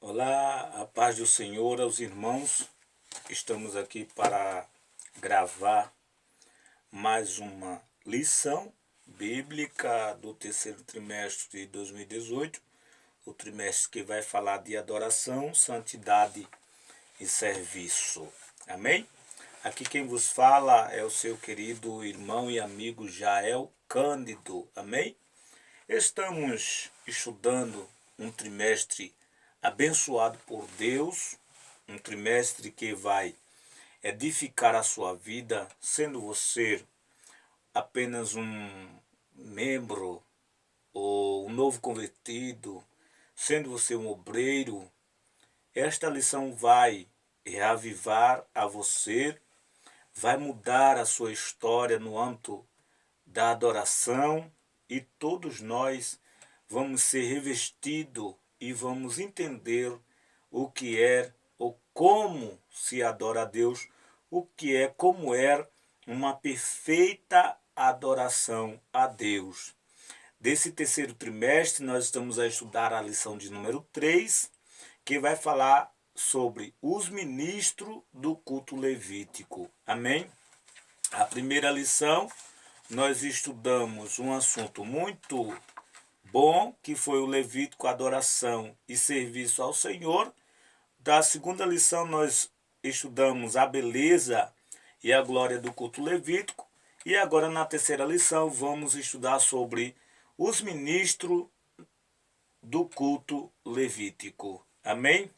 Olá, a paz do Senhor aos irmãos. Estamos aqui para gravar mais uma lição bíblica do terceiro trimestre de 2018, o trimestre que vai falar de adoração, santidade e serviço. Amém? Aqui quem vos fala é o seu querido irmão e amigo Jael Cândido. Amém? Estamos estudando um trimestre abençoado por Deus, um trimestre que vai edificar a sua vida, sendo você apenas um membro ou um novo convertido, sendo você um obreiro. Esta lição vai reavivar a você, vai mudar a sua história no âmbito da adoração, e todos nós vamos ser revestidos e vamos entender o que é ou como se adora a Deus, o que é, como é uma perfeita adoração a Deus. Desse terceiro trimestre, nós estamos a estudar a lição de número 3, que vai falar sobre os ministros do culto levítico. Amém? A primeira lição, nós estudamos um assunto muito bom, que foi o Levítico, adoração e serviço ao Senhor. Da segunda lição, nós estudamos a beleza e a glória do culto levítico. E agora, na terceira lição, vamos estudar sobre os ministros do culto levítico. Amém?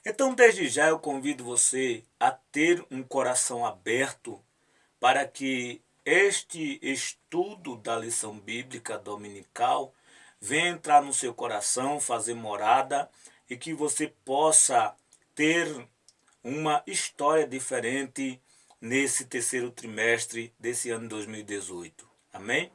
Então, desde já, eu convido você a ter um coração aberto para que este estudo da lição bíblica dominical venha entrar no seu coração, fazer morada, e que você possa ter uma história diferente nesse terceiro trimestre desse ano de 2018. Amém?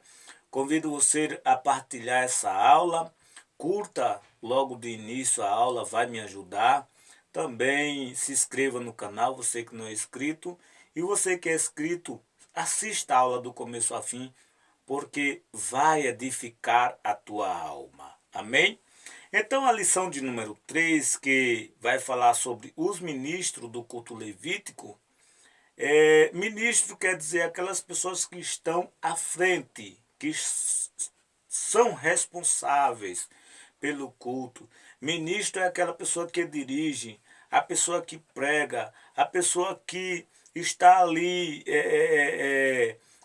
Convido você a partilhar essa aula, curta logo de início a aula, vai me ajudar. Também se inscreva no canal, você que não é inscrito, e você que é inscrito, assista a aula do começo ao fim, porque vai edificar a tua alma. Amém? Então, a lição de número 3, que vai falar sobre os ministros do culto levítico. Ministro quer dizer aquelas pessoas que estão à frente, que são responsáveis pelo culto. Ministro é aquela pessoa que dirige, a pessoa que prega, a pessoa que está ali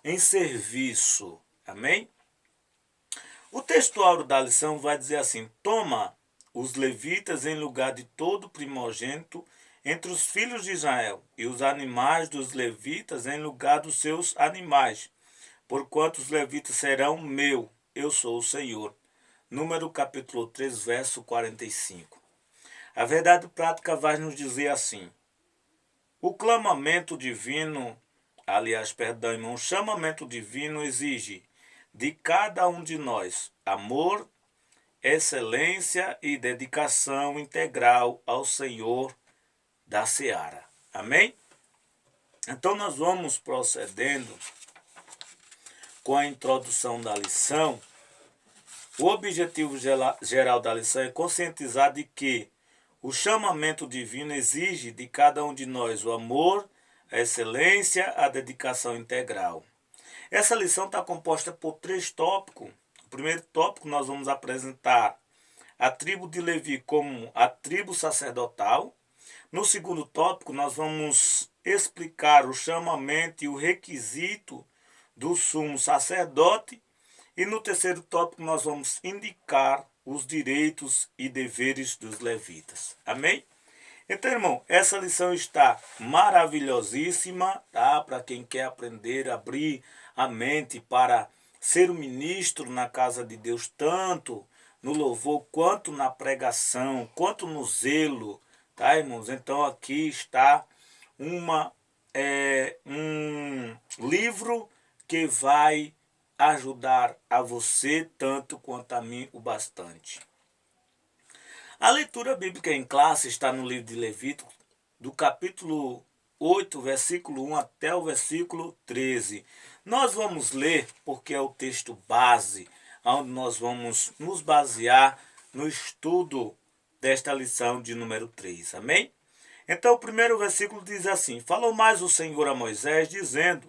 em serviço. Amém? O textuário da lição vai dizer assim: toma os levitas em lugar de todo primogênito entre os filhos de Israel, e os animais dos levitas em lugar dos seus animais, porquanto os levitas serão meu, eu sou o Senhor. Número capítulo 3, verso 45. A verdade prática vai nos dizer assim: o clamamento divino, aliás, perdão, irmão, o chamamento divino exige de cada um de nós amor, excelência e dedicação integral ao Senhor da seara. Amém? Então nós vamos procedendo com a introdução da lição. O objetivo geral da lição é conscientizar de que o chamamento divino exige de cada um de nós o amor, a excelência, a dedicação integral. Essa lição está composta por 3 tópicos. O primeiro tópico, nós vamos apresentar a tribo de Levi como a tribo sacerdotal. No segundo tópico, nós vamos explicar o chamamento e o requisito do sumo sacerdote. E no terceiro tópico, nós vamos indicar os direitos e deveres dos levitas. Amém? Então, irmão, essa lição está maravilhosíssima, tá? Para quem quer aprender, abrir a mente para ser um ministro na casa de Deus, tanto no louvor, quanto na pregação, quanto no zelo, tá, irmãos? Então, aqui está um livro que vai ajudar a você tanto quanto a mim o bastante. A leitura bíblica em classe está no livro de Levítico, do capítulo 8, versículo 1 até o versículo 13. Nós vamos ler porque é o texto base, onde nós vamos nos basear no estudo desta lição de número 3. Amém? Então o primeiro versículo diz assim: falou mais o Senhor a Moisés, dizendo: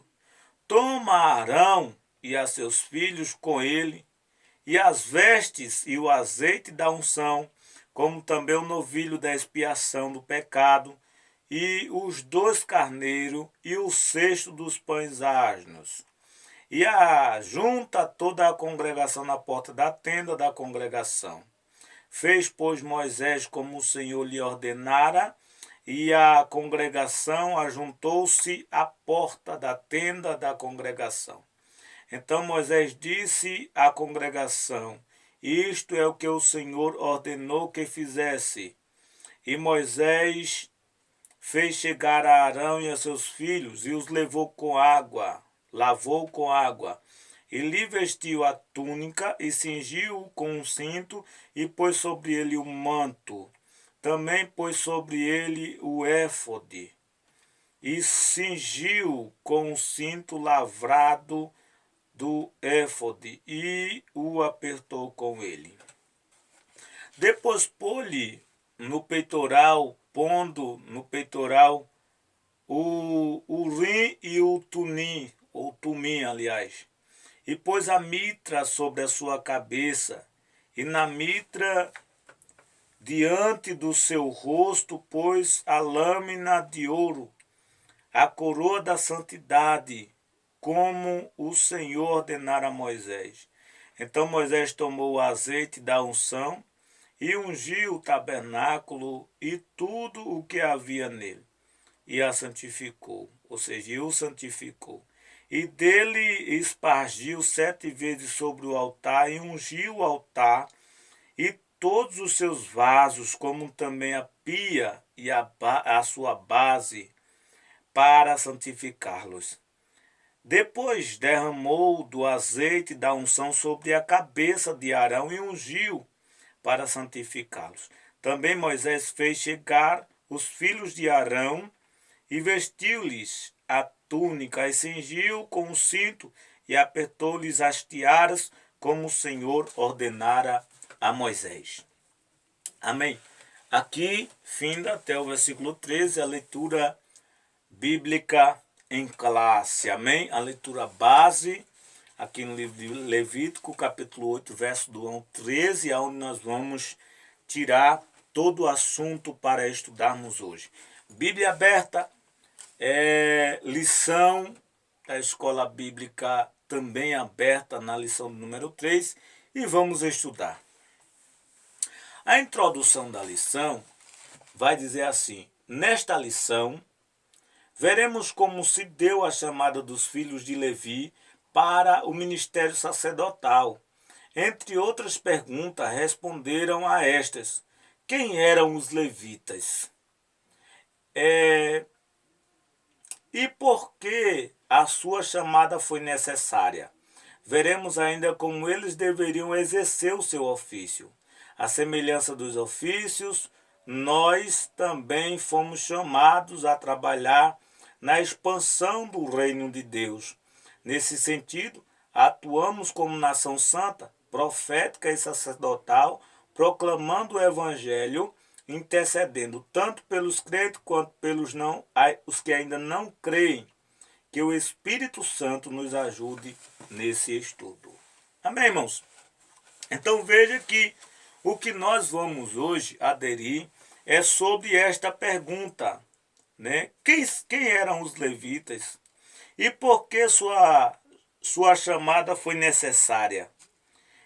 toma Arão e a seus filhos com ele, e as vestes e o azeite da unção, como também o novilho da expiação do pecado, e os 2 carneiros, e o cesto dos pães asnos. E junta toda a congregação na porta da tenda da congregação. Fez, pois, Moisés como o Senhor lhe ordenara, e a congregação ajuntou-se à porta da tenda da congregação. Então Moisés disse à congregação: isto é o que o Senhor ordenou que fizesse. E Moisés fez chegar a Arão e a seus filhos, e os lavou com água, e lhe vestiu a túnica, e cingiu-o com um cinto, e pôs sobre ele o manto. Também pôs sobre ele o éfode, e cingiu com um cinto lavrado do éfode, e o apertou com ele. Depois pôs-lhe no peitoral, pondo no peitoral o urim e o tumim, aliás, e pôs a mitra sobre a sua cabeça, e na mitra diante do seu rosto pôs a lâmina de ouro, a coroa da santidade, como o Senhor ordenara a Moisés. Então Moisés tomou o azeite da unção e ungiu o tabernáculo e tudo o que havia nele, e a santificou, ou seja, o santificou. E dele espargiu 7 vezes sobre o altar, e ungiu o altar e todos os seus vasos, como também a pia e a sua base, para santificá-los. Depois derramou do azeite da unção sobre a cabeça de Arão e ungiu para santificá-los. Também Moisés fez chegar os filhos de Arão e vestiu-lhes a túnica e cingiu com o cinto e apertou-lhes as tiaras, como o Senhor ordenara a Moisés. Amém. Aqui, finda até o versículo 13, a leitura bíblica em classe. Amém? A leitura base, aqui no livro de Levítico, capítulo 8, verso do 1 ao 13, onde nós vamos tirar todo o assunto para estudarmos hoje. Bíblia aberta, lição da escola bíblica também aberta na lição número 3, e vamos estudar. A introdução da lição vai dizer assim: nesta lição, veremos como se deu a chamada dos filhos de Levi para o ministério sacerdotal. Entre outras perguntas, responderam a estas: quem eram os levitas? E por que a sua chamada foi necessária? Veremos ainda como eles deveriam exercer o seu ofício. À semelhança dos ofícios, nós também fomos chamados a trabalhar na expansão do reino de Deus. Nesse sentido, atuamos como nação santa, profética e sacerdotal, proclamando o evangelho, intercedendo tanto pelos crentes quanto pelos os que ainda não creem. Que o Espírito Santo nos ajude nesse estudo. Amém, irmãos? Então veja que o que nós vamos hoje aderir é sobre esta pergunta, né? Quem eram os levitas e por que sua chamada foi necessária?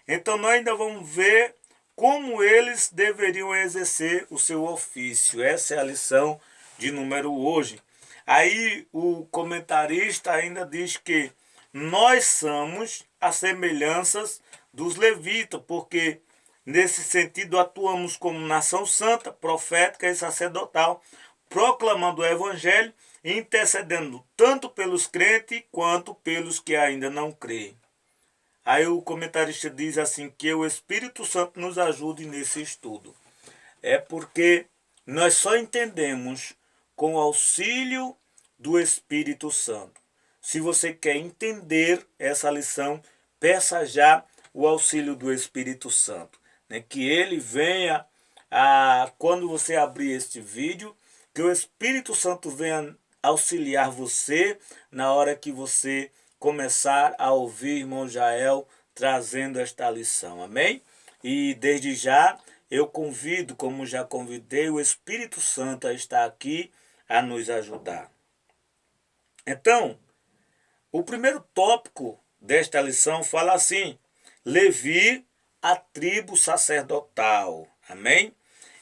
Então nós ainda vamos ver como eles deveriam exercer o seu ofício. Essa é a lição de número hoje. Aí o comentarista ainda diz que nós somos as semelhanças dos levitas, porque nesse sentido atuamos como nação santa, profética e sacerdotal, proclamando o evangelho e intercedendo tanto pelos crentes quanto pelos que ainda não creem. Aí o comentarista diz assim, que o Espírito Santo nos ajude nesse estudo. É porque nós só entendemos com o auxílio do Espírito Santo. Se você quer entender essa lição, peça já o auxílio do Espírito Santo, né? Que ele venha quando você abrir este vídeo, que o Espírito Santo venha auxiliar você na hora que você começar a ouvir irmão Jael trazendo esta lição, amém? E desde já eu convido, como já convidei, o Espírito Santo a estar aqui a nos ajudar. Então, o primeiro tópico desta lição fala assim: Levi, a tribo sacerdotal. Amém?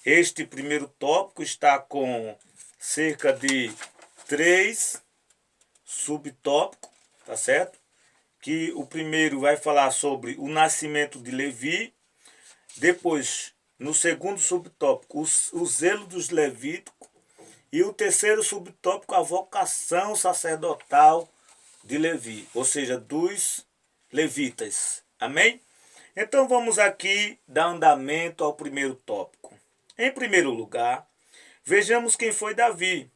Este primeiro tópico está com cerca de 3 subtópicos, tá certo? Que o primeiro vai falar sobre o nascimento de Levi. Depois, no segundo subtópico, o zelo dos levíticos. E o terceiro subtópico, a vocação sacerdotal de Levi, ou seja, dos levitas. Amém? Então vamos aqui dar andamento ao primeiro tópico. Em primeiro lugar, vejamos quem foi Davi.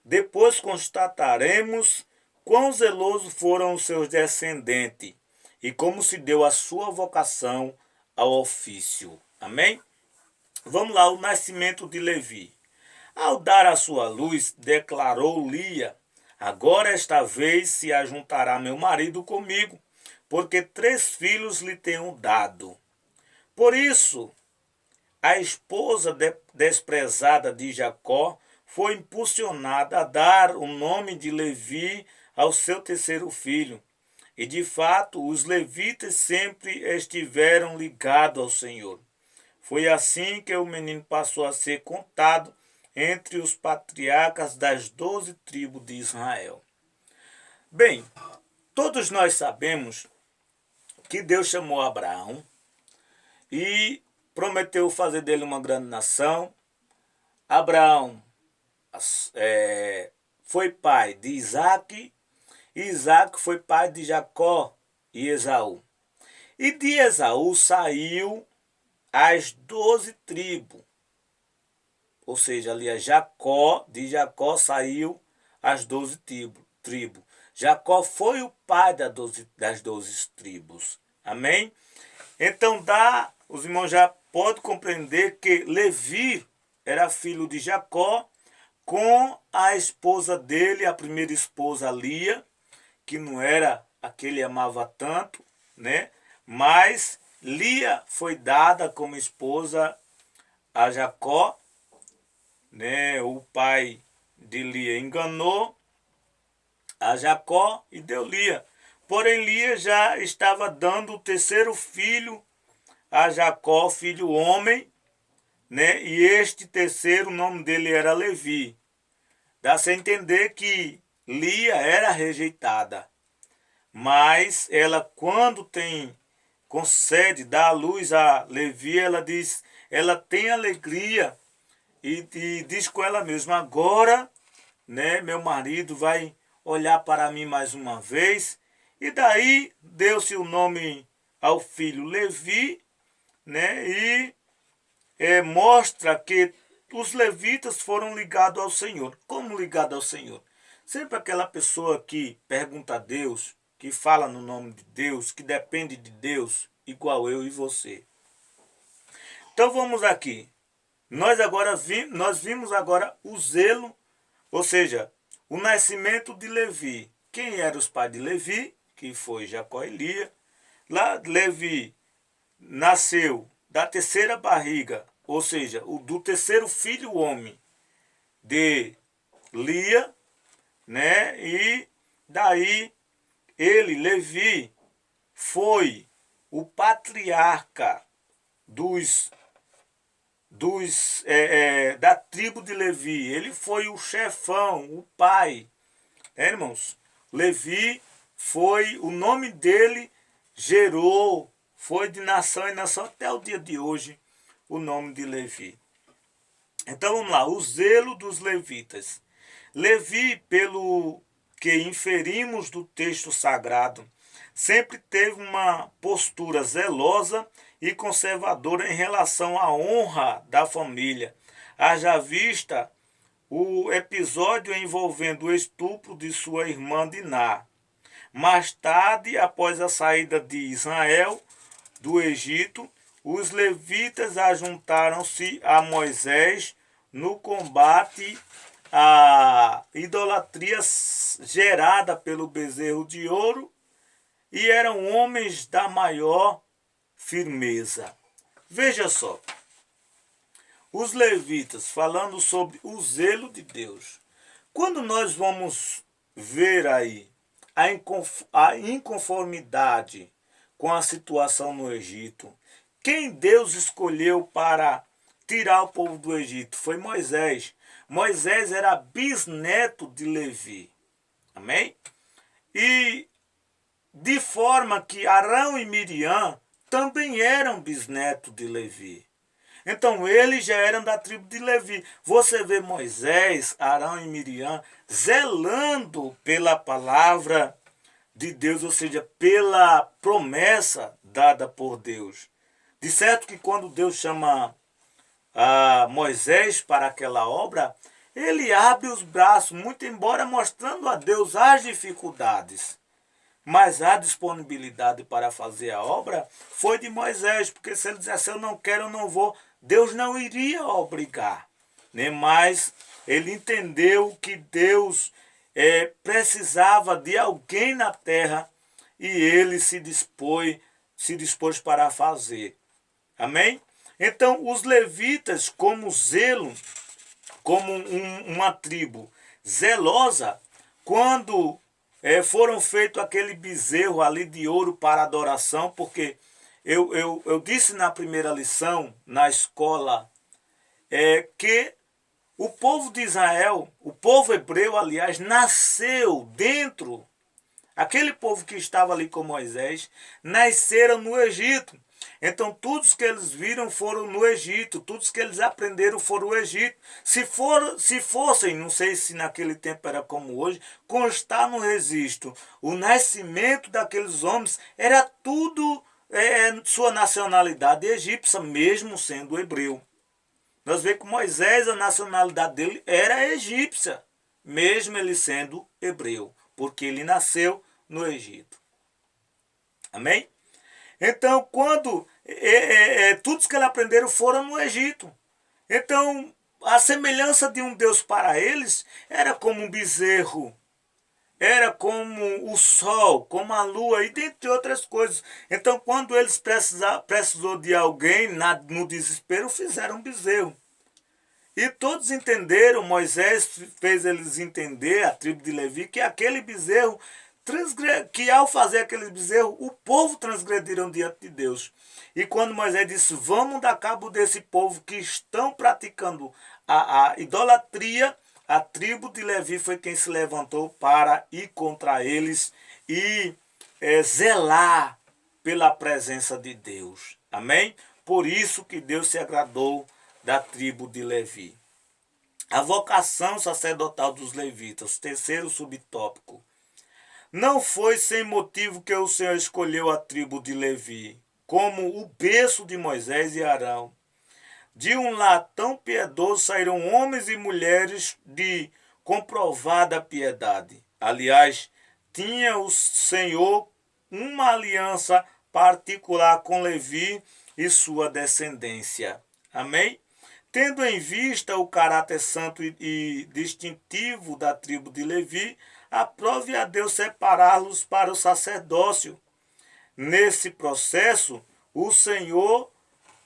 Depois constataremos quão zelosos foram os seus descendentes e como se deu a sua vocação ao ofício. Amém? Vamos lá, o nascimento de Levi. Ao dar a sua luz, declarou Lia: agora esta vez se ajuntará meu marido comigo, porque 3 filhos lhe tenho dado. Por isso, a esposa desprezada de Jacó foi impulsionada a dar o nome de Levi ao seu terceiro filho. E de fato, os levitas sempre estiveram ligados ao Senhor. Foi assim que o menino passou a ser contado entre os patriarcas das 12 tribos de Israel. Bem, todos nós sabemos que Deus chamou Abraão e prometeu fazer dele uma grande nação. Abraão foi pai de Isaac, e Isaac foi pai de Jacó e Esaú. E de Esaú saiu as 12 tribos. Ou seja, ali de Jacó saiu as 12 tribos. Jacó foi o pai das 12 tribos. Amém? Então os irmãos já podem compreender que Levi era filho de Jacó com a esposa dele, a primeira esposa Lia, que não era a que ele amava tanto, né? Mas Lia foi dada como esposa a Jacó, né? O pai de Lia enganou a Jacó e deu Lia. Porém, Lia já estava dando o terceiro filho a Jacó, filho homem, né? E este terceiro, o nome dele era Levi. Dá-se a entender que Lia era rejeitada, mas ela, quando concede, dá a luz a Levi, ela tem alegria e diz com ela mesma: agora, né, meu marido vai olhar para mim mais uma vez. E daí deu-se o nome ao filho Levi, né, e mostra que os levitas foram ligados ao Senhor. Como ligados ao Senhor? Sempre aquela pessoa que pergunta a Deus, que fala no nome de Deus, que depende de Deus, igual eu e você. Então vamos aqui. Nós vimos agora o zelo, ou seja, o nascimento de Levi. Quem eram os pais de Levi? Que foi Jacó e Lia. Lá Levi nasceu da terceira barriga, ou seja, do terceiro filho homem de Lia, né? E daí Levi, foi o patriarca da tribo de Levi. Ele foi o chefão, o pai, né, irmãos? Levi foi, o nome dele gerou, foi de nação em nação até o dia de hoje, o nome de Levi. Então vamos lá, o zelo dos levitas. Levi, pelo que inferimos do texto sagrado, sempre teve uma postura zelosa e conservadora em relação à honra da família. Haja vista o episódio envolvendo o estupro de sua irmã Diná. Mais tarde, após a saída de Israel do Egito, os levitas ajuntaram-se a Moisés no combate à idolatria gerada pelo bezerro de ouro e eram homens da maior firmeza. Veja só, os levitas falando sobre o zelo de Deus. Quando nós vamos ver aí a inconformidade com a situação no Egito, quem Deus escolheu para tirar o povo do Egito foi Moisés. Moisés era bisneto de Levi. Amém? E de forma que Arão e Miriam também eram bisnetos de Levi. Então eles já eram da tribo de Levi. Você vê Moisés, Arão e Miriam zelando pela palavra de Deus, ou seja, pela promessa dada por Deus. De certo que quando Deus chama Moisés para aquela obra, ele abre os braços, muito embora mostrando a Deus as dificuldades. Mas a disponibilidade para fazer a obra foi de Moisés, porque se ele dissesse eu não quero, eu não vou, Deus não iria obrigar. Nem mais ele entendeu que Deus precisava de alguém na terra e ele se dispôs para fazer. Amém? Então os levitas, como zelo, como uma tribo zelosa, quando foram feitos aquele bezerro ali de ouro para adoração, porque eu disse na primeira lição, na escola, que o povo de Israel, o povo hebreu, aliás, nasceu dentro, aquele povo que estava ali com Moisés, nasceram no Egito. Então, todos que eles viram foram no Egito, todos que eles aprenderam foram no Egito. Se fossem, não sei se naquele tempo era como hoje, constar no registro o nascimento daqueles homens, era tudo sua nacionalidade egípcia, mesmo sendo hebreu. Nós vemos que Moisés, a nacionalidade dele era egípcia, mesmo ele sendo hebreu, porque ele nasceu no Egito. Amém? Então, quando todos que eles aprenderam foram no Egito. Então, a semelhança de um Deus para eles era como um bezerro, era como o sol, como a lua e dentre outras coisas. Então, quando eles precisou de alguém no desespero, fizeram um bezerro. E todos entenderam, Moisés fez eles entender, a tribo de Levi, que aquele bezerro, que ao fazer aquele bezerro, o povo transgrediram diante de Deus. E quando Moisés disse, vamos dar cabo desse povo que estão praticando a idolatria, a tribo de Levi foi quem se levantou para ir contra eles e zelar pela presença de Deus. Amém? Por isso que Deus se agradou da tribo de Levi. A vocação sacerdotal dos levitas, terceiro subtópico. Não foi sem motivo que o Senhor escolheu a tribo de Levi como o berço de Moisés e Arão. De um lar tão piedoso saíram homens e mulheres de comprovada piedade. Aliás, tinha o Senhor uma aliança particular com Levi e sua descendência. Amém? Tendo em vista o caráter santo e distintivo da tribo de Levi, aprove a Deus separá-los para o sacerdócio. Nesse processo, o Senhor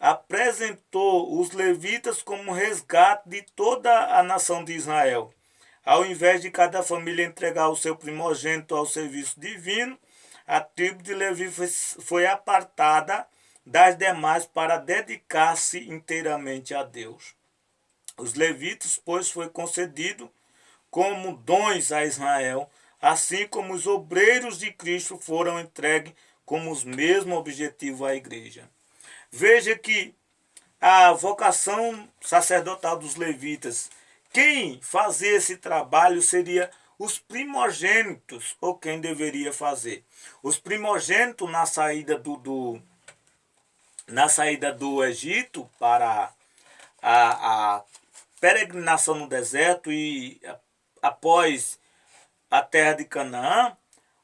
apresentou os levitas como resgate de toda a nação de Israel. Ao invés de cada família entregar o seu primogênito ao serviço divino, a tribo de Levi foi apartada das demais para dedicar-se inteiramente a Deus. Os levitas, pois, foi concedido como dons a Israel, assim como os obreiros de Cristo foram entregues como os mesmos objetivos à igreja. Veja que a vocação sacerdotal dos levitas, quem fazia esse trabalho seria os primogênitos, ou quem deveria fazer. Os primogênitos na saída do Egito para a peregrinação no deserto e após a terra de Canaã,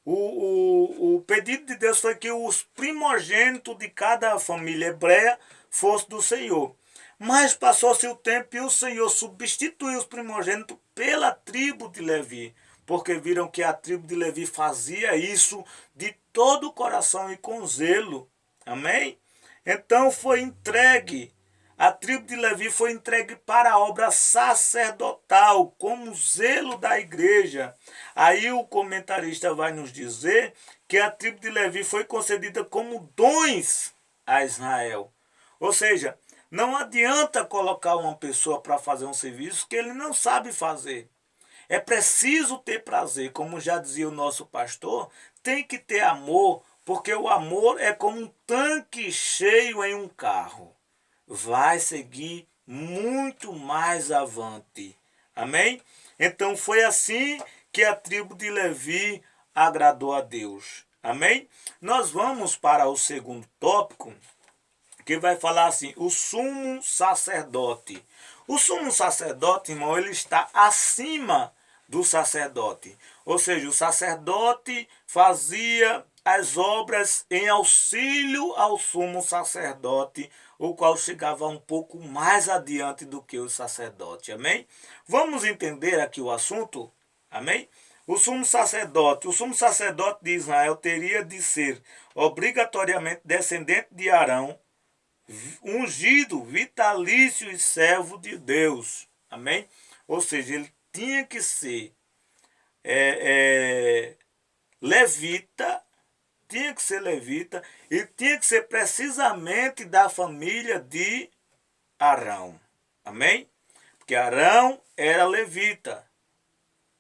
o pedido de Deus foi que os primogênitos de cada família hebreia fosse do Senhor. Mas passou-se o tempo e o Senhor substituiu os primogênitos pela tribo de Levi, porque viram que a tribo de Levi fazia isso de todo o coração e com zelo. Amém? Então foi entregue, a tribo de Levi foi entregue para a obra sacerdotal, como zelo da igreja. Aí o comentarista vai nos dizer que a tribo de Levi foi concedida como dons a Israel. Ou seja, não adianta colocar uma pessoa para fazer um serviço que ele não sabe fazer. É preciso ter prazer, como já dizia o nosso pastor, tem que ter amor, porque o amor é como um tanque cheio em um carro. Vai seguir muito mais avante. Amém? Então foi assim que a tribo de Levi agradou a Deus. Amém? Nós vamos para o segundo tópico, que vai falar assim, o sumo sacerdote. O sumo sacerdote, irmão, ele está acima do sacerdote. Ou seja, o sacerdote fazia as obras em auxílio ao sumo sacerdote, o qual chegava um pouco mais adiante do que o sacerdote. Amém? Vamos entender aqui o assunto? Amém? O sumo sacerdote de Israel teria de ser obrigatoriamente descendente de Arão, ungido, vitalício e servo de Deus. Amém? Ou seja, ele tinha que ser levita, e tinha que ser precisamente da família de Arão. Amém? Porque Arão era levita.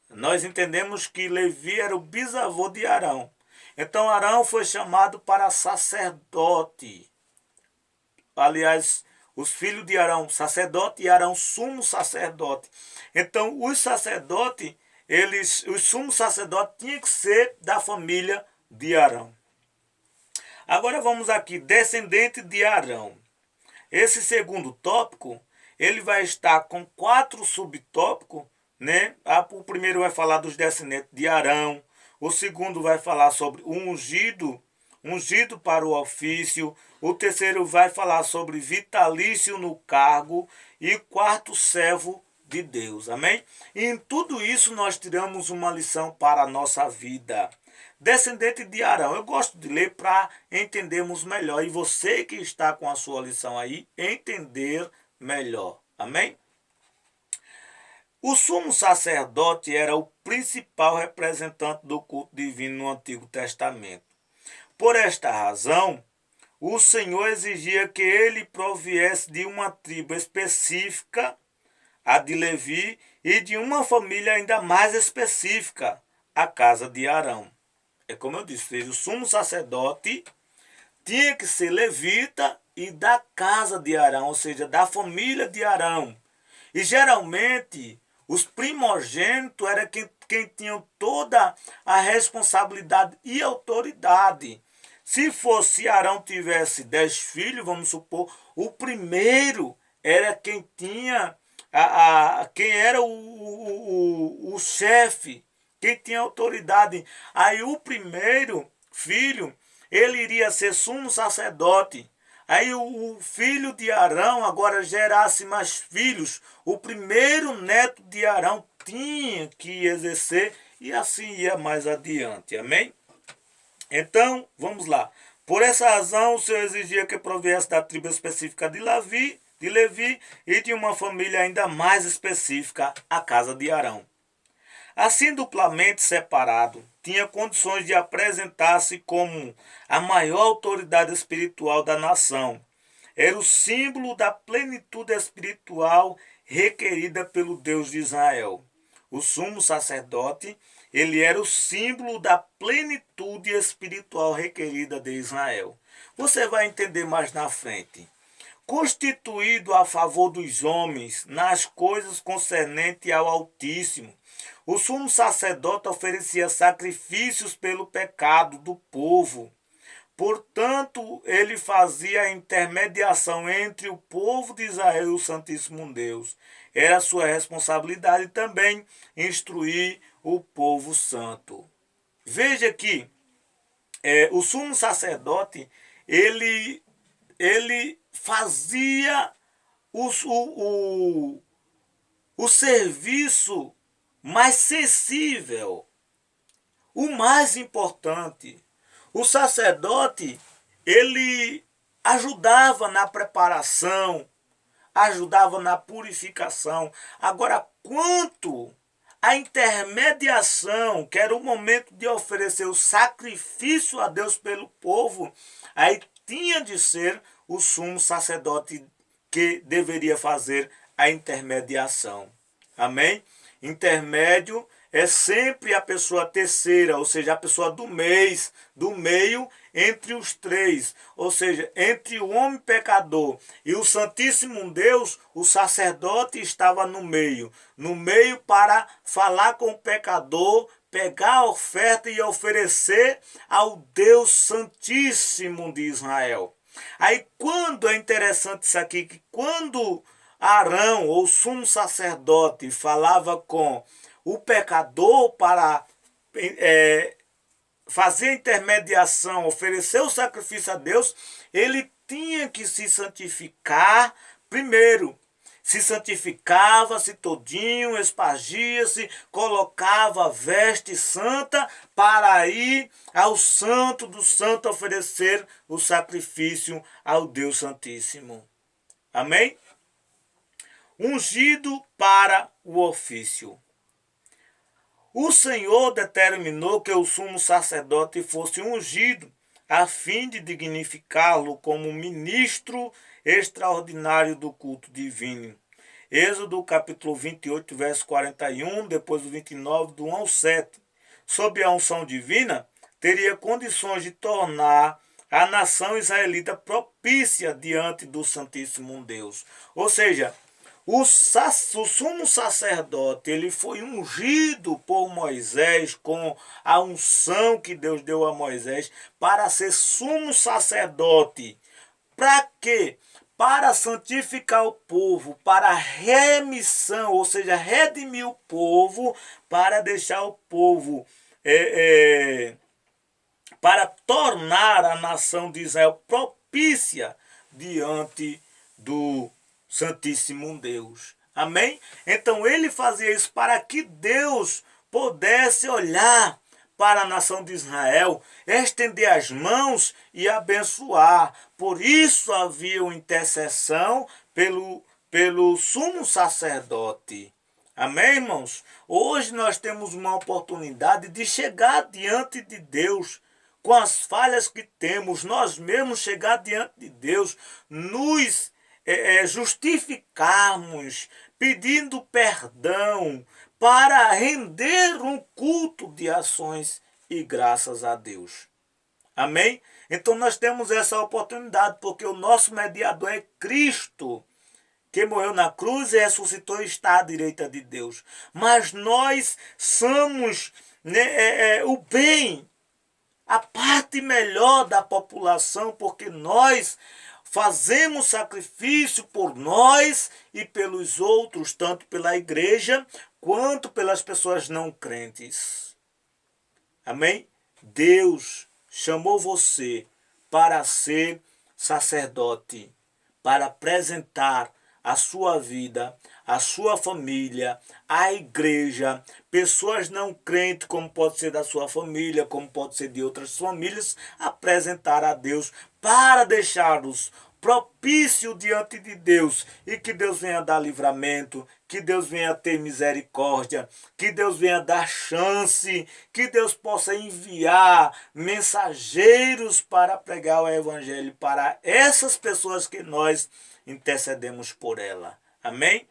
Nós entendemos que Levi era o bisavô de Arão. Então Arão foi chamado para sacerdote. Aliás, os filhos de Arão, sacerdote, e Arão, sumo sacerdote. Então, os sacerdotes, os sumos sacerdotes tinham que ser da família de Arão. Agora vamos aqui, descendente de Arão. Esse segundo tópico, ele vai estar com 4 subtópicos, né? O primeiro vai falar dos descendentes de Arão, o segundo vai falar sobre o ungido para o ofício, o terceiro vai falar sobre vitalício no cargo e quarto, servo de Deus. Amém? E em tudo isso nós tiramos uma lição para a nossa vida. Descendente de Arão, eu gosto de ler para entendermos melhor, e você que está com a sua lição aí, entender melhor. Amém? O sumo sacerdote era o principal representante do culto divino no Antigo Testamento. Por esta razão, o Senhor exigia que ele proviesse de uma tribo específica, a de Levi, e de uma família ainda mais específica, a casa de Arão. É como eu disse, o sumo sacerdote tinha que ser levita e da casa de Arão, ou seja, da família de Arão. E geralmente os primogênitos eram quem tinham toda a responsabilidade e autoridade. Se Arão tivesse 10 filhos, vamos supor, o primeiro era quem tinha, quem era o chefe, quem tinha autoridade. Aí o primeiro filho, ele iria ser sumo sacerdote. Aí o filho de Arão agora gerasse mais filhos. O primeiro neto de Arão tinha que exercer, e assim ia mais adiante. Amém? Então, vamos lá. Por essa razão, o Senhor exigia que proviesse da tribo específica de Levi e de uma família ainda mais específica, a casa de Arão. Assim, duplamente separado, tinha condições de apresentar-se como a maior autoridade espiritual da nação. Era o símbolo da plenitude espiritual requerida pelo Deus de Israel. O sumo sacerdote, ele era o símbolo da plenitude espiritual requerida de Israel. Você vai entender mais na frente. Constituído a favor dos homens nas coisas concernentes ao Altíssimo, o sumo sacerdote oferecia sacrifícios pelo pecado do povo. Portanto, ele fazia a intermediação entre o povo de Israel e o Santíssimo Deus. Era sua responsabilidade também instruir o povo santo. Veja que o sumo sacerdote, ele fazia o serviço mais sensível, o mais importante. O sacerdote, ele ajudava na preparação, ajudava na purificação. Agora, quanto à intermediação, que era o momento de oferecer o sacrifício a Deus pelo povo, aí tinha de ser o sumo sacerdote que deveria fazer a intermediação. Amém? Intermédio é sempre a pessoa terceira, ou seja, a pessoa do meio entre os três, ou seja, entre o homem pecador e o Santíssimo Deus, o sacerdote estava no meio para falar com o pecador, pegar a oferta e oferecer ao Deus Santíssimo de Israel. Aí quando é interessante isso aqui, que quando Arão, ou sumo sacerdote, falava com o pecador para fazer a intermediação, oferecer o sacrifício a Deus, ele tinha que se santificar primeiro. Se santificava-se todinho, espargia-se, colocava veste santa para ir ao santo do santo oferecer o sacrifício ao Deus Santíssimo. Amém? Ungido para o ofício. O Senhor determinou que o sumo sacerdote fosse ungido, a fim de dignificá-lo como ministro extraordinário do culto divino. Êxodo capítulo 28, verso 41, depois o 29, do 1 ao 7. Sob a unção divina, teria condições de tornar a nação israelita propícia diante do Santíssimo Deus. Ou seja, o sumo sacerdote, ele foi ungido por Moisés com a unção que Deus deu a Moisés para ser sumo sacerdote. Para quê? Para santificar o povo, para remissão, ou seja, redimir o povo, para deixar o povo, para tornar a nação de Israel propícia diante do Santíssimo Deus. Amém? Então ele fazia isso para que Deus pudesse olhar para a nação de Israel, estender as mãos e abençoar. Por isso havia uma intercessão pelo sumo sacerdote. Amém, irmãos? Hoje nós temos uma oportunidade de chegar diante de Deus com as falhas que temos, nós mesmos chegar diante de Deus, nos justificarmos, pedindo perdão, para render um culto de ações e graças a Deus. Amém? Então nós temos essa oportunidade, porque o nosso mediador é Cristo, que morreu na cruz e ressuscitou e está à direita de Deus. Mas nós somos o bem, a parte melhor da população, porque nós fazemos sacrifício por nós e pelos outros, tanto pela igreja quanto pelas pessoas não crentes. Amém? Deus chamou você para ser sacerdote, para apresentar a sua vida, a sua família, a igreja, pessoas não crentes, como pode ser da sua família, como pode ser de outras famílias, apresentar a Deus para deixá-los propício diante de Deus, e que Deus venha dar livramento, que Deus venha ter misericórdia, que Deus venha dar chance, que Deus possa enviar mensageiros para pregar o evangelho para essas pessoas que nós intercedemos por ela. Amém?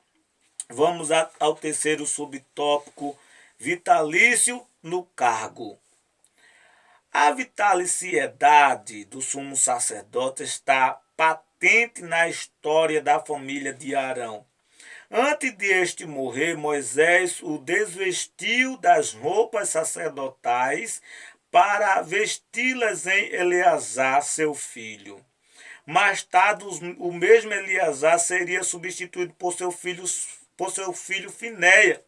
Vamos ao terceiro subtópico, vitalício no cargo. A vitaliciedade do sumo sacerdote está patente na história da família de Arão. Antes de este morrer, Moisés o desvestiu das roupas sacerdotais para vesti-las em Eleazar, seu filho. Mais tarde, o mesmo Eleazar seria substituído por seu filho Finéia.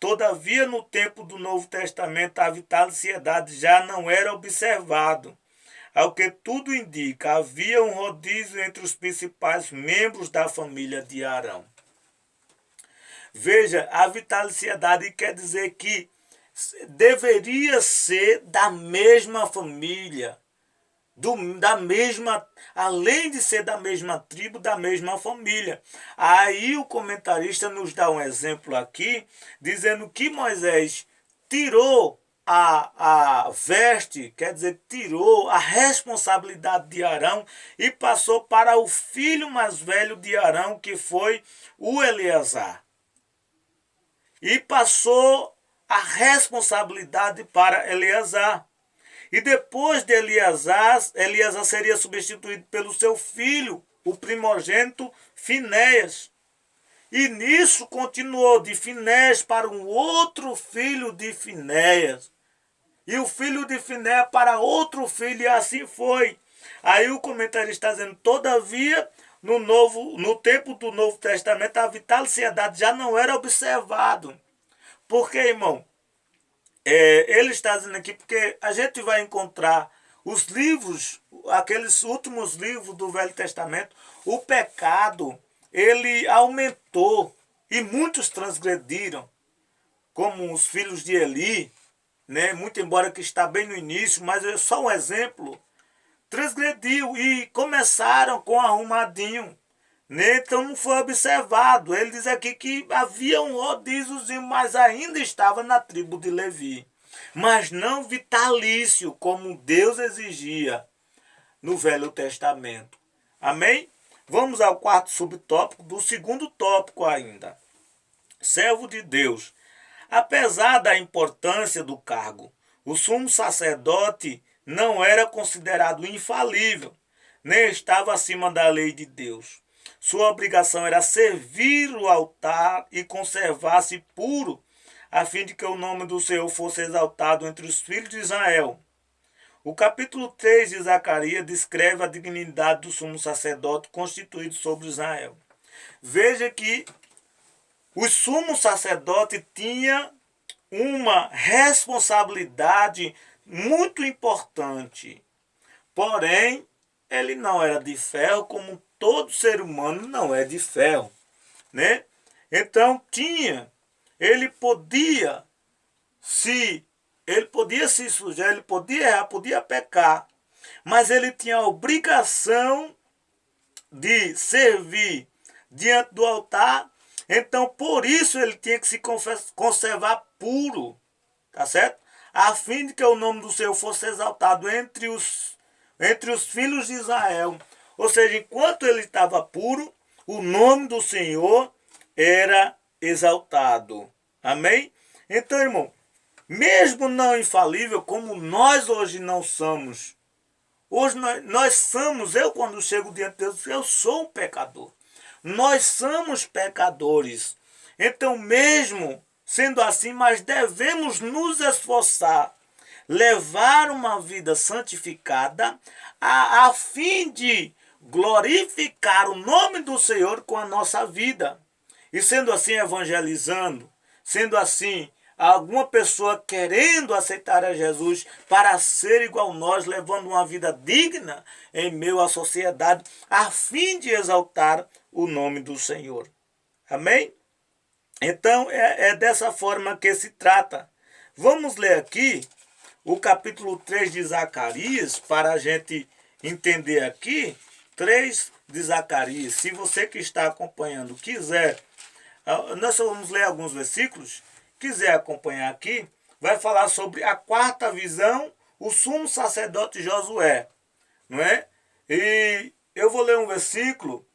Todavia, no tempo do Novo Testamento, a vitaliciedade já não era observado. Ao que tudo indica, havia um rodízio entre os principais membros da família de Arão. Veja, a vitaliciedade quer dizer que deveria ser da mesma família, da mesma, além de ser da mesma tribo, da mesma família. Aí o comentarista nos dá um exemplo aqui, dizendo que Moisés tirou a veste, quer dizer, tirou a responsabilidade de Arão e passou para o filho mais velho de Arão, que foi o Eleazar. E passou a responsabilidade para Eleazar. E depois de Eleazar seria substituído pelo seu filho, o primogênito Finéias. E nisso continuou de Finéias para um outro filho de Finéias. E o filho de Finéias para outro filho, e assim foi. Aí o comentarista está dizendo, todavia, no tempo do Novo Testamento, a vitaliciedade já não era observado. Por quê, irmão? Ele está dizendo aqui porque a gente vai encontrar os livros, aqueles últimos livros do Velho Testamento, o pecado, ele aumentou e muitos transgrediram, como os filhos de Eli, né? Muito embora que está bem no início, mas é só um exemplo, transgrediu e começaram com arrumadinho, né? Então não foi observado. Ele diz aqui que havia um rodíziozinho, mas ainda estava na tribo de Levi, mas não vitalício, como Deus exigia no Velho Testamento. Amém? Vamos ao quarto subtópico, do segundo tópico ainda. Servo de Deus. Apesar da importância do cargo, o sumo sacerdote não era considerado infalível, nem estava acima da lei de Deus. Sua obrigação era servir o altar e conservar-se puro, a fim de que o nome do Senhor fosse exaltado entre os filhos de Israel. O capítulo 3 de Zacarias descreve a dignidade do sumo sacerdote constituído sobre Israel. Veja que o sumo sacerdote tinha uma responsabilidade muito importante. Porém, ele não era de ferro, como todo ser humano não é de ferro, né? Então ele podia se sujar, ele podia errar, podia pecar, mas ele tinha a obrigação de servir diante do altar. Então, por isso ele tinha que se conservar puro, tá certo? A fim de que o nome do Senhor fosse exaltado entre os filhos de Israel. Ou seja, enquanto ele estava puro, o nome do Senhor era exaltado. Amém? Então, irmão, mesmo não infalível, como nós hoje não somos, hoje nós somos, eu quando chego diante de Deus, eu sou um pecador. Nós somos pecadores. Então, mesmo sendo assim, mas devemos nos esforçar, levar uma vida santificada, a fim de glorificar o nome do Senhor com a nossa vida. E sendo assim, evangelizando, sendo assim, alguma pessoa querendo aceitar a Jesus para ser igual a nós, levando uma vida digna em meio à sociedade, a fim de exaltar o nome do Senhor. Amém? Então, é dessa forma que se trata. Vamos ler aqui o capítulo 3 de Zacarias, para a gente entender aqui, 3 de Zacarias. Se você que está acompanhando quiser, nós só vamos ler alguns versículos, quiser acompanhar aqui, vai falar sobre a quarta visão, o sumo sacerdote Josué, não é? E eu vou ler um versículo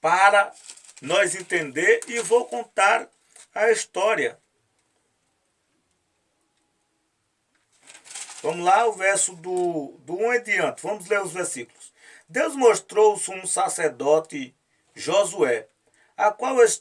para nós entender e vou contar a história. Vamos lá, o verso do 1 em diante. Vamos ler os versículos. Deus mostrou o sumo sacerdote Josué,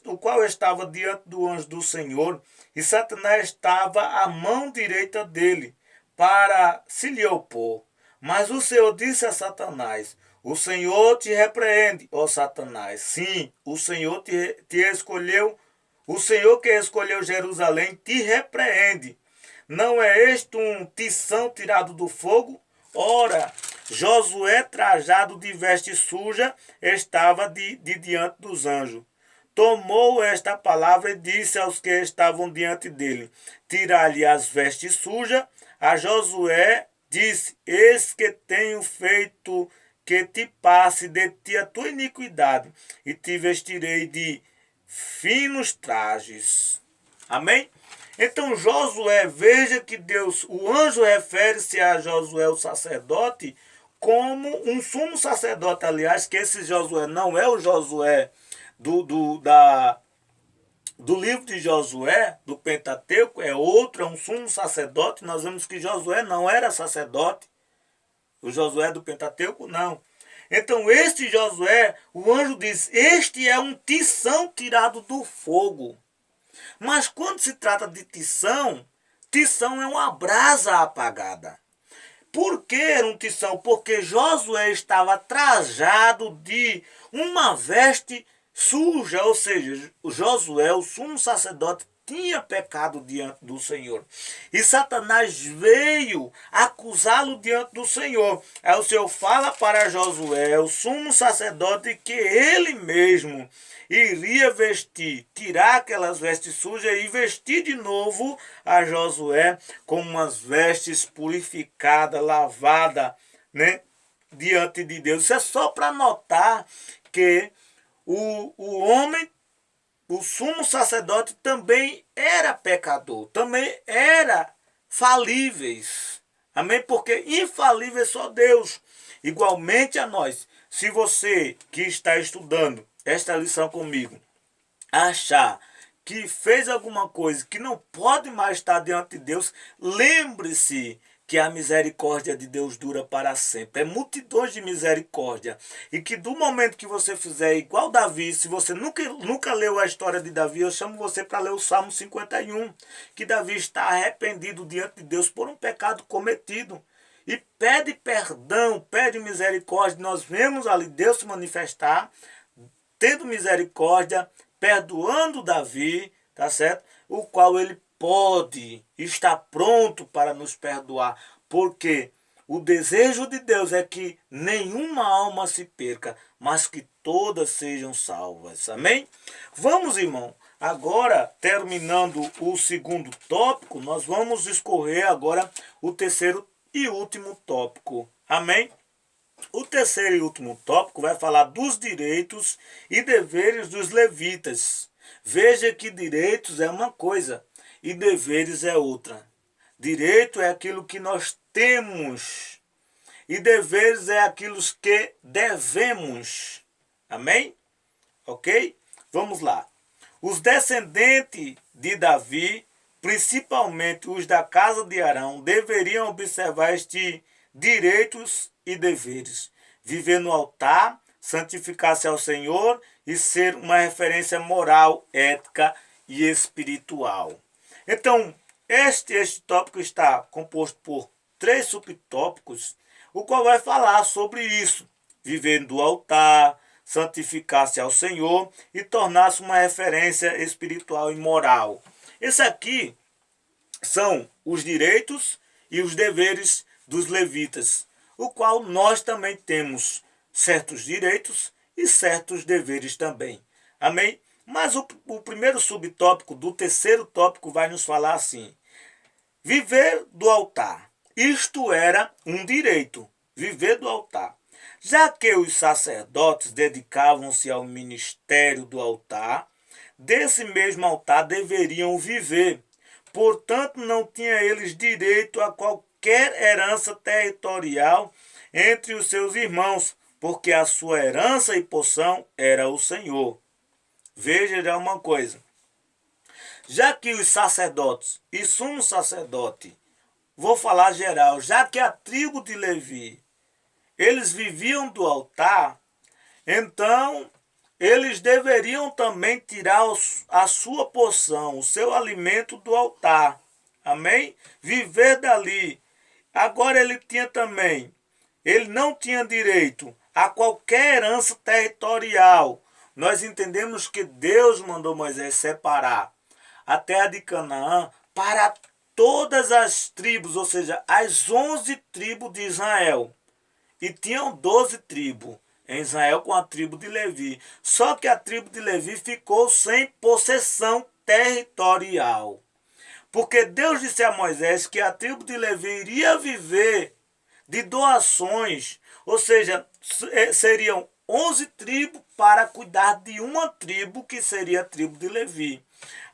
o qual estava diante do anjo do Senhor, e Satanás estava à mão direita dele, para se lhe opor. Mas o Senhor disse a Satanás: O Senhor te repreende, ó Satanás. Sim, o Senhor te escolheu, o Senhor que escolheu Jerusalém te repreende. Não é este um tição tirado do fogo? Ora, Josué, trajado de veste suja, estava de diante dos anjos. Tomou esta palavra e disse aos que estavam diante dele: tirai-lhe as vestes sujas. A Josué disse: eis que tenho feito que te passe de ti a tua iniquidade, e te vestirei de finos trajes. Amém? Então Josué, veja que Deus, o anjo refere-se a Josué, o sacerdote, como um sumo sacerdote, aliás, que esse Josué não é o Josué do livro de Josué, do Pentateuco, é outro, é um sumo sacerdote. Nós vemos que Josué não era sacerdote, o Josué do Pentateuco não. Então este Josué, o anjo diz, este é um tição tirado do fogo. Mas quando se trata de tição, tição é uma brasa apagada. Por que era um tição? Porque Josué estava trajado de uma veste suja, ou seja, o Josué, o sumo sacerdote, tinha pecado diante do Senhor. E Satanás veio acusá-lo diante do Senhor. Aí o Senhor fala para Josué, o sumo sacerdote, que ele mesmo iria vestir, tirar aquelas vestes sujas e vestir de novo a Josué com umas vestes purificadas, lavadas, né, diante de Deus. Isso é só para notar que o homem, o sumo sacerdote, também era pecador, também era falíveis. Amém? Porque infalível é só Deus. Igualmente a nós. Se você que está estudando esta lição comigo achar que fez alguma coisa que não pode mais estar diante de Deus, lembre-se que a misericórdia de Deus dura para sempre. É multidões de misericórdia. E que do momento que você fizer igual Davi, se você nunca leu a história de Davi, eu chamo você para ler o Salmo 51, que Davi está arrependido diante de Deus por um pecado cometido. E pede perdão, pede misericórdia. Nós vemos ali Deus se manifestar, tendo misericórdia, perdoando Davi, tá certo? O qual ele pode, está pronto para nos perdoar, porque o desejo de Deus é que nenhuma alma se perca, mas que todas sejam salvas. Amém? Vamos, irmão, agora, terminando o segundo tópico, nós vamos discorrer agora o terceiro e último tópico. Amém? O terceiro e último tópico vai falar dos direitos e deveres dos levitas. Veja que direitos é uma coisa e deveres é outra. Direito é aquilo que nós temos e deveres é aquilo que devemos. Amém? Ok? Vamos lá. Os descendentes de Davi, principalmente os da casa de Arão, deveriam observar estes direitos e deveres. Viver no altar, santificar-se ao Senhor e ser uma referência moral, ética e espiritual. Então, este tópico está composto por 3 subtópicos, o qual vai falar sobre isso. Viver do altar, santificar-se ao Senhor e tornar-se uma referência espiritual e moral. Esse aqui são os direitos e os deveres dos levitas, o qual nós também temos certos direitos e certos deveres também. Amém? Mas o primeiro subtópico do terceiro tópico vai nos falar assim: viver do altar. Isto era um direito, viver do altar. Já que os sacerdotes dedicavam-se ao ministério do altar, desse mesmo altar deveriam viver. Portanto, não tinham eles direito a qualquer herança territorial entre os seus irmãos, porque a sua herança e porção era o Senhor. Veja já uma coisa. Já que os sacerdotes e sumo sacerdote, vou falar geral, já que a tribo de Levi, eles viviam do altar, então eles deveriam também tirar a sua porção, o seu alimento do altar. Amém? Viver dali. Agora ele não tinha direito a qualquer herança territorial. Nós entendemos que Deus mandou Moisés separar a terra de Canaã para todas as tribos, ou seja, as 11 tribos de Israel. E tinham 12 tribos em Israel com a tribo de Levi. Só que a tribo de Levi ficou sem possessão territorial. Porque Deus disse a Moisés que a tribo de Levi iria viver de doações, ou seja, seriam 11 tribos para cuidar de uma tribo que seria a tribo de Levi.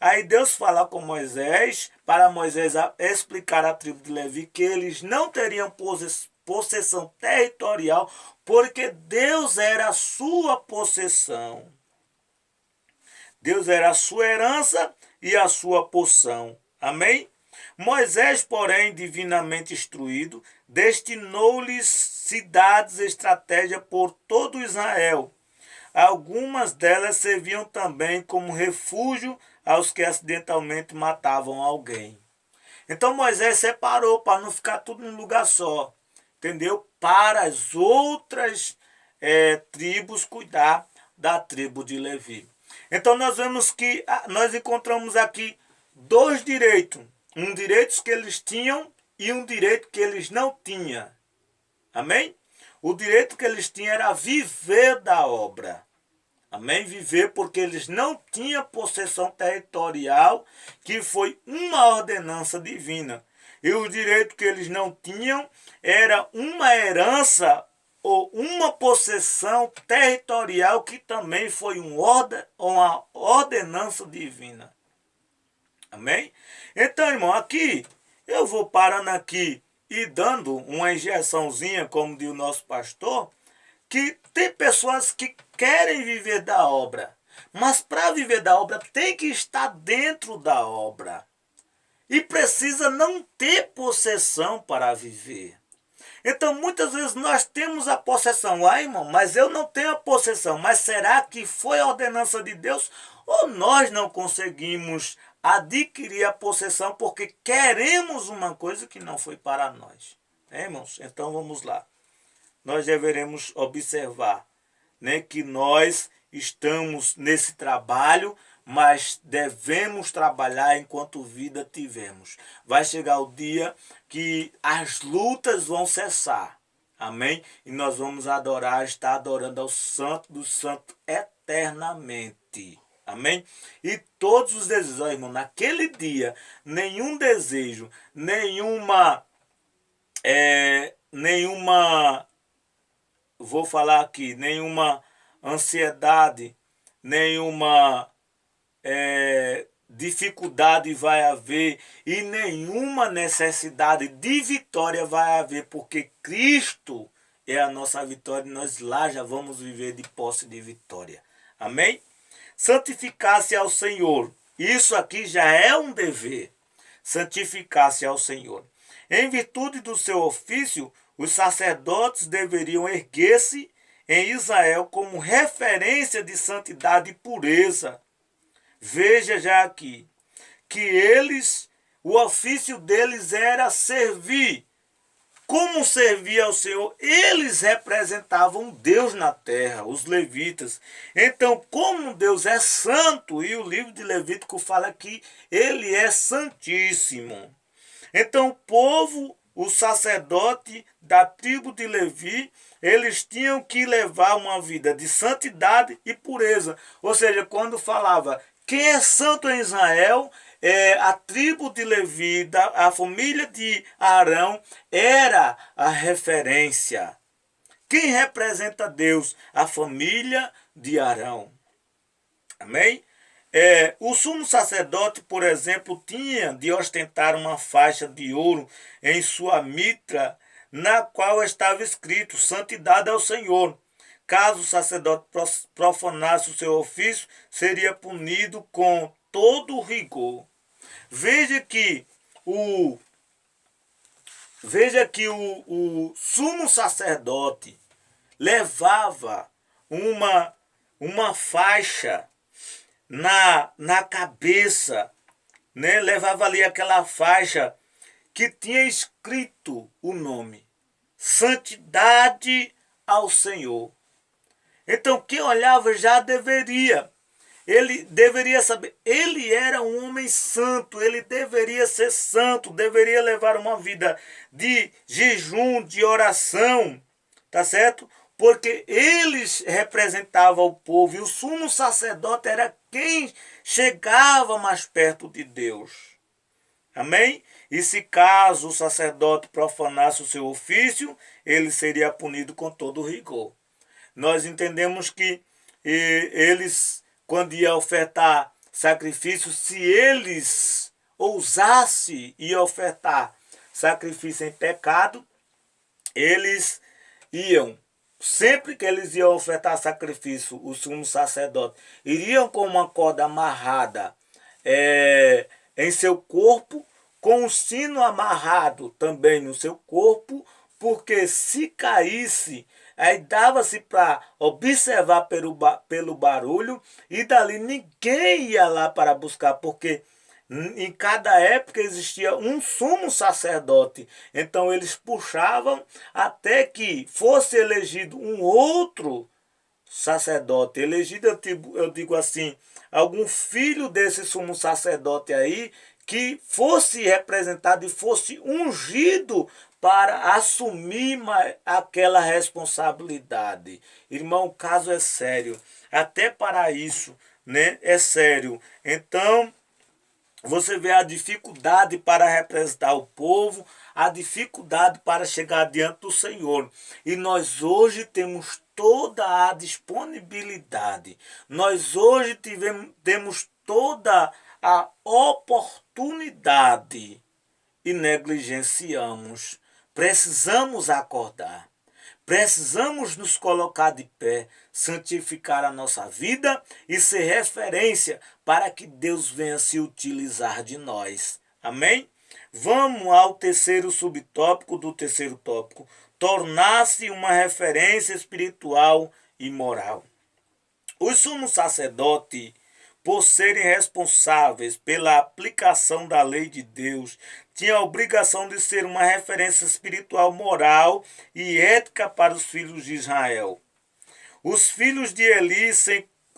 Aí Deus fala com Moisés, para Moisés explicar à tribo de Levi que eles não teriam possessão territorial, porque Deus era a sua possessão. Deus era a sua herança e a sua porção. Amém? Moisés, porém, divinamente instruído, destinou-lhes cidades estratégicas por todo Israel. Algumas delas serviam também como refúgio aos que acidentalmente matavam alguém. Então Moisés separou para não ficar tudo num lugar só, entendeu? Para as outras tribos cuidar da tribo de Levi. Então nós vemos que nós encontramos aqui dois direitos. Um direito que eles tinham e um direito que eles não tinham. Amém? O direito que eles tinham era viver da obra. Amém? Viver porque eles não tinham possessão territorial, que foi uma ordenança divina. E o direito que eles não tinham era uma herança ou uma possessão territorial que também foi uma ordenança divina. Amém? Então, irmão, aqui eu vou parando aqui e dando uma injeçãozinha, como diz o nosso pastor, que tem pessoas que querem viver da obra, mas para viver da obra tem que estar dentro da obra. E precisa não ter possessão para viver. Então, muitas vezes nós temos a possessão. Irmão, mas eu não tenho a possessão. Mas será que foi a ordenança de Deus? Ou nós não conseguimos adquirir a possessão porque queremos uma coisa que não foi para nós? Irmãos? Então, vamos lá. Nós deveremos observar, né, que nós estamos nesse trabalho, mas devemos trabalhar enquanto vida tivemos. Vai chegar o dia que as lutas vão cessar. Amém? E nós vamos estar adorando ao Santo dos Santos eternamente. Amém? E todos os desejos, irmão, naquele dia, nenhum desejo, vou falar aqui, nenhuma ansiedade, nenhuma dificuldade vai haver e nenhuma necessidade de vitória vai haver, porque Cristo é a nossa vitória e nós lá já vamos viver de posse de vitória. Amém? Santificar-se ao Senhor. Isso aqui já é um dever. Santificar-se ao Senhor. Em virtude do seu ofício, os sacerdotes deveriam erguer-se em Israel como referência de santidade e pureza. Veja já aqui que o ofício deles era servir. Como servir ao Senhor? Eles representavam Deus na terra, os levitas. Então, como Deus é santo, e o livro de Levítico fala que ele é santíssimo. Então, o povo, o sacerdote da tribo de Levi, eles tinham que levar uma vida de santidade e pureza. Ou seja, quando falava quem é santo em Israel, a tribo de Levi, a família de Arão, era a referência. Quem representa Deus? A família de Arão. Amém? O sumo sacerdote, por exemplo, tinha de ostentar uma faixa de ouro em sua mitra, na qual estava escrito: santidade ao Senhor. Caso o sacerdote profanasse o seu ofício, seria punido com todo o rigor. Veja que o sumo sacerdote levava uma faixa na cabeça, né? Levava ali aquela faixa que tinha escrito o nome: santidade ao Senhor. Então quem olhava já deveria. Ele deveria saber, ele era um homem santo, ele deveria ser santo, deveria levar uma vida de jejum, de oração, tá certo? Porque eles representavam o povo e o sumo sacerdote era quem chegava mais perto de Deus. Amém? E se caso o sacerdote profanasse o seu ofício, ele seria punido com todo rigor. Nós entendemos que eles, quando iam ofertar sacrifício, se eles ousassem ir ofertar sacrifício em pecado, eles iam, sempre que eles iam ofertar sacrifício, o sumo sacerdote, iriam com uma corda amarrada em seu corpo, com um sino amarrado também no seu corpo, porque se caísse, aí dava-se para observar pelo barulho e dali ninguém ia lá para buscar, porque em cada época existia um sumo sacerdote. Então eles puxavam até que fosse elegido um outro sacerdote. Elegido, eu digo assim, algum filho desse sumo sacerdote aí que fosse representado e fosse ungido para assumir aquela responsabilidade. Irmão, o caso é sério. Até para isso, né? É sério. Então, você vê a dificuldade para representar o povo, a dificuldade para chegar diante do Senhor. E nós hoje temos toda a disponibilidade. Nós hoje temos toda a oportunidade e negligenciamos. Precisamos acordar. Precisamos nos colocar de pé, santificar a nossa vida e ser referência para que Deus venha se utilizar de nós. Amém? Vamos ao terceiro subtópico do terceiro tópico. Tornar-se uma referência espiritual e moral. Os sumos sacerdotes, por serem responsáveis pela aplicação da lei de Deus, tinham a obrigação de ser uma referência espiritual, moral e ética para os filhos de Israel. Os filhos de Eli,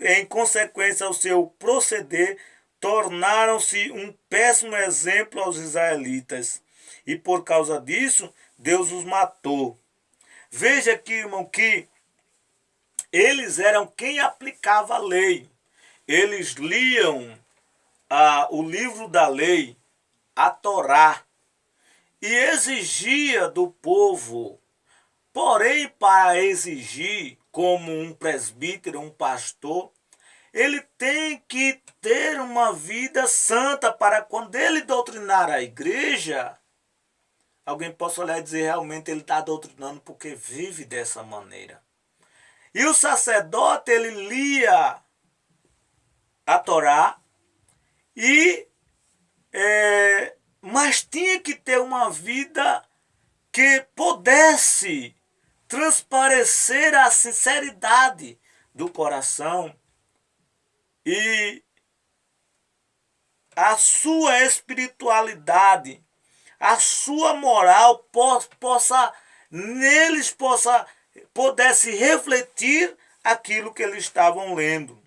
em consequência ao seu proceder, tornaram-se um péssimo exemplo aos israelitas. E por causa disso, Deus os matou. Veja aqui, irmão, que eles eram quem aplicava a lei. Eles liam o livro da lei, a Torá, e exigia do povo. Porém, para exigir, como um presbítero, um pastor, ele tem que ter uma vida santa para quando ele doutrinar a igreja, alguém possa olhar e dizer, realmente ele está doutrinando porque vive dessa maneira. E o sacerdote, ele lia a Torá, mas tinha que ter uma vida que pudesse transparecer a sinceridade do coração e a sua espiritualidade, a sua moral pudesse refletir aquilo que eles estavam lendo.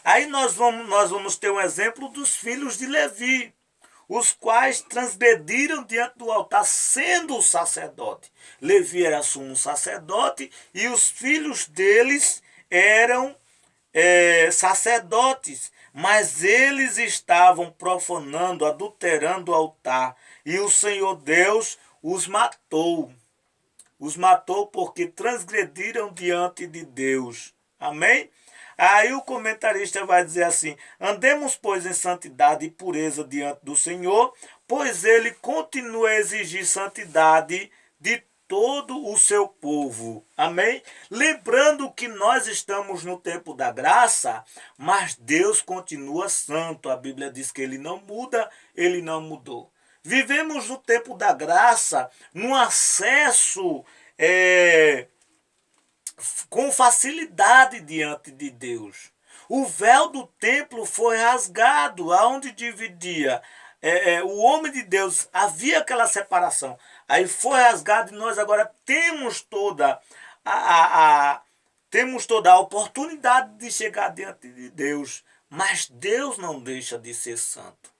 Aí nós vamos ter um exemplo dos filhos de Levi, os quais transgrediram diante do altar, sendo o sacerdote. Levi era sumo sacerdote e os filhos deles eram sacerdotes, mas eles estavam profanando, adulterando o altar, e o Senhor Deus os matou. Os matou porque transgrediram diante de Deus. Amém? Aí o comentarista vai dizer assim, andemos, pois, em santidade e pureza diante do Senhor, pois ele continua a exigir santidade de todo o seu povo. Amém? Lembrando que nós estamos no tempo da graça, mas Deus continua santo. A Bíblia diz que ele não muda, ele não mudou. Vivemos no tempo da graça, num acesso com facilidade diante de Deus. O véu do templo foi rasgado, aonde dividia o homem de Deus. Havia aquela separação. aí foi rasgado e nós agora temos temos toda a oportunidade de chegar diante de Deus, mas Deus não deixa de ser santo.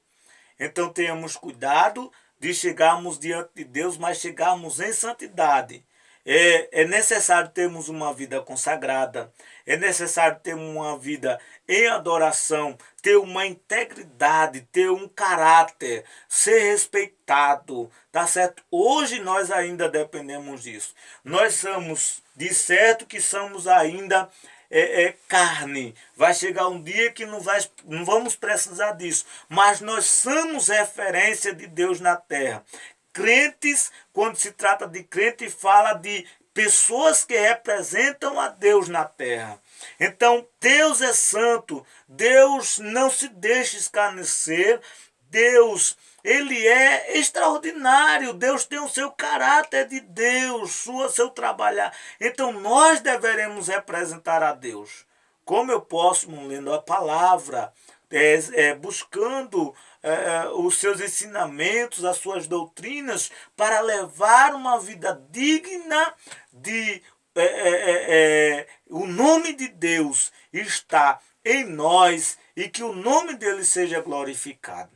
Então tenhamos cuidado de chegarmos diante de Deus, mas chegarmos em santidade. É necessário termos uma vida consagrada, é necessário ter uma vida em adoração, ter uma integridade, ter um caráter, ser respeitado, tá certo? Hoje nós ainda dependemos disso. Nós somos, de certo que somos ainda carne. Vai chegar um dia que não vamos precisar disso, mas nós somos referência de Deus na terra. Crentes, quando se trata de crente, fala de pessoas que representam a Deus na terra. Então, Deus é santo, Deus não se deixa escarnecer, Deus, ele é extraordinário, Deus tem o seu caráter de Deus, seu trabalhar. Então, nós deveremos representar a Deus. Como eu posso, lendo a palavra, buscando os seus ensinamentos, as suas doutrinas, para levar uma vida digna de o nome de Deus está em nós e que o nome dele seja glorificado.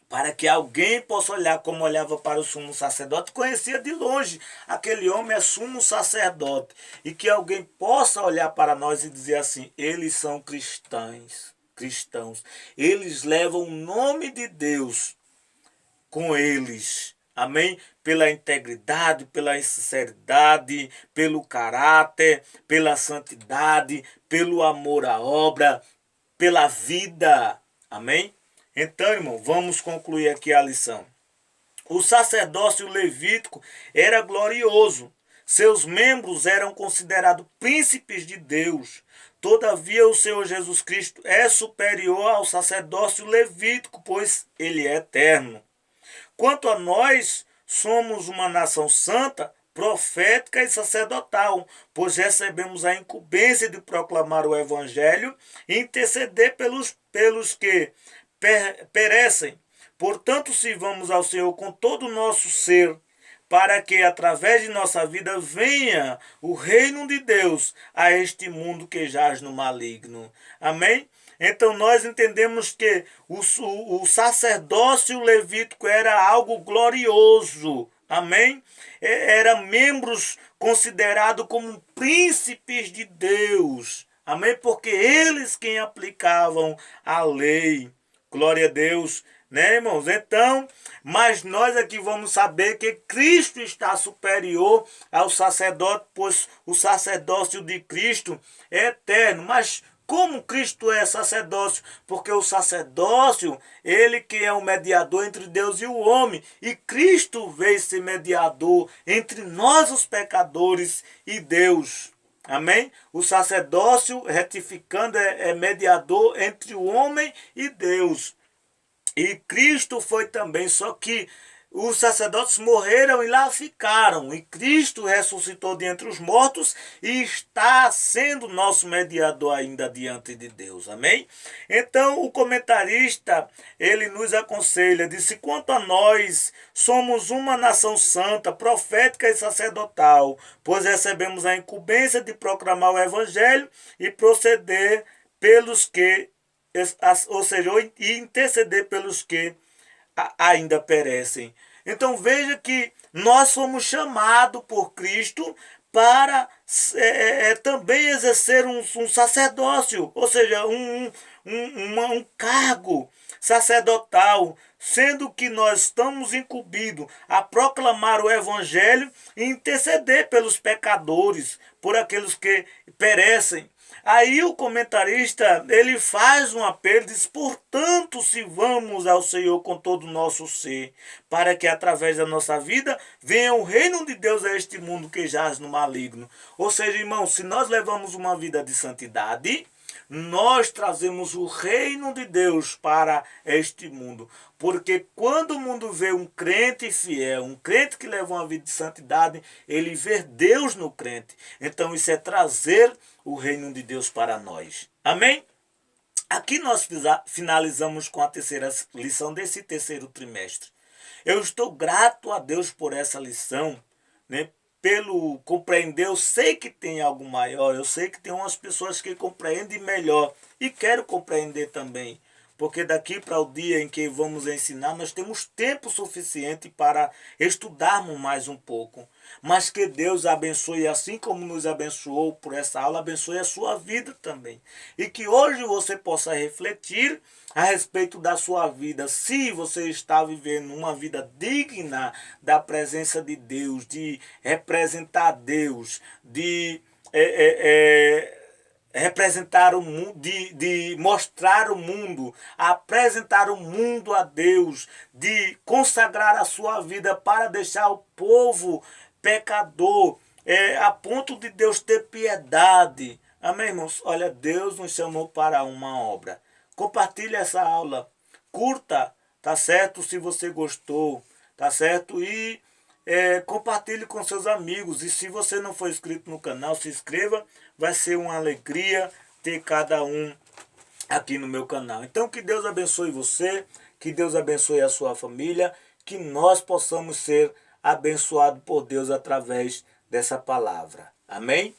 Para que alguém possa olhar como olhava para o sumo sacerdote, conhecia de longe, aquele homem é sumo sacerdote, e que alguém possa olhar para nós e dizer assim, eles são cristãos, eles levam o nome de Deus com eles, amém? Pela integridade, pela sinceridade, pelo caráter, pela santidade, pelo amor à obra, pela vida, amém? Então, irmão, vamos concluir aqui a lição. O sacerdócio levítico era glorioso. Seus membros eram considerados príncipes de Deus. Todavia, o Senhor Jesus Cristo é superior ao sacerdócio levítico, pois ele é eterno. Quanto a nós, somos uma nação santa, profética e sacerdotal, pois recebemos a incumbência de proclamar o evangelho e interceder pelos que perecem. Portanto, sirvamos ao Senhor com todo o nosso ser, para que através de nossa vida venha o reino de Deus a este mundo que jaz no maligno. Amém? Então nós entendemos que o sacerdócio levítico era algo glorioso. Amém? Era membros considerados como príncipes de Deus. Amém? Porque eles quem aplicavam a lei. Glória a Deus, né, irmãos? Então, mas nós aqui vamos saber que Cristo está superior ao sacerdote, pois o sacerdócio de Cristo é eterno. Mas como Cristo é sacerdócio? Porque o sacerdócio, ele que é o mediador entre Deus e o homem. E Cristo veio ser mediador entre nós, os pecadores, e Deus. Amém? O sacerdócio, retificando, é mediador entre o homem e Deus. E Cristo foi também, só que os sacerdotes morreram e lá ficaram. E Cristo ressuscitou de entre os mortos e está sendo nosso mediador ainda diante de Deus. Amém? Então o comentarista, ele nos aconselha, disse, quanto a nós, somos uma nação santa, profética e sacerdotal, pois recebemos a incumbência de proclamar o evangelho e proceder pelos que, ou seja, e interceder pelos que ainda perecem. Então veja que nós somos chamados por Cristo para também exercer um sacerdócio, ou seja, um cargo sacerdotal, sendo que nós estamos incumbidos a proclamar o evangelho e interceder pelos pecadores, por aqueles que perecem. Aí o comentarista, ele faz um apelo, diz, portanto, sirvamos ao Senhor com todo o nosso ser, para que através da nossa vida venha o reino de Deus a este mundo que jaz no maligno. Ou seja, irmão, se nós levamos uma vida de santidade, nós trazemos o reino de Deus para este mundo. Porque quando o mundo vê um crente fiel, um crente que leva uma vida de santidade, ele vê Deus no crente. Então isso é trazer o reino de Deus para nós. Amém? Aqui nós finalizamos com a terceira lição desse terceiro trimestre. Eu estou grato a Deus por essa lição, né? Pelo compreender, eu sei que tem algo maior, eu sei que tem umas pessoas que compreendem melhor e quero compreender também, porque daqui para o dia em que vamos ensinar, nós temos tempo suficiente para estudarmos mais um pouco. Mas que Deus abençoe, assim como nos abençoou por essa aula, abençoe a sua vida também. E que hoje você possa refletir a respeito da sua vida, se você está vivendo uma vida digna da presença de Deus, de representar Deus, de representar o mundo, de mostrar o mundo, apresentar o mundo a Deus, de consagrar a sua vida para deixar o povo pecador, a ponto de Deus ter piedade. Amém, irmãos? Olha, Deus nos chamou para uma obra. Compartilhe essa aula, curta, tá certo? Se você gostou, tá certo? E compartilhe com seus amigos. E se você não for inscrito no canal, se inscreva. Vai ser uma alegria ter cada um aqui no meu canal. Então que Deus abençoe você, que Deus abençoe a sua família, que nós possamos ser abençoados por Deus através dessa palavra. Amém?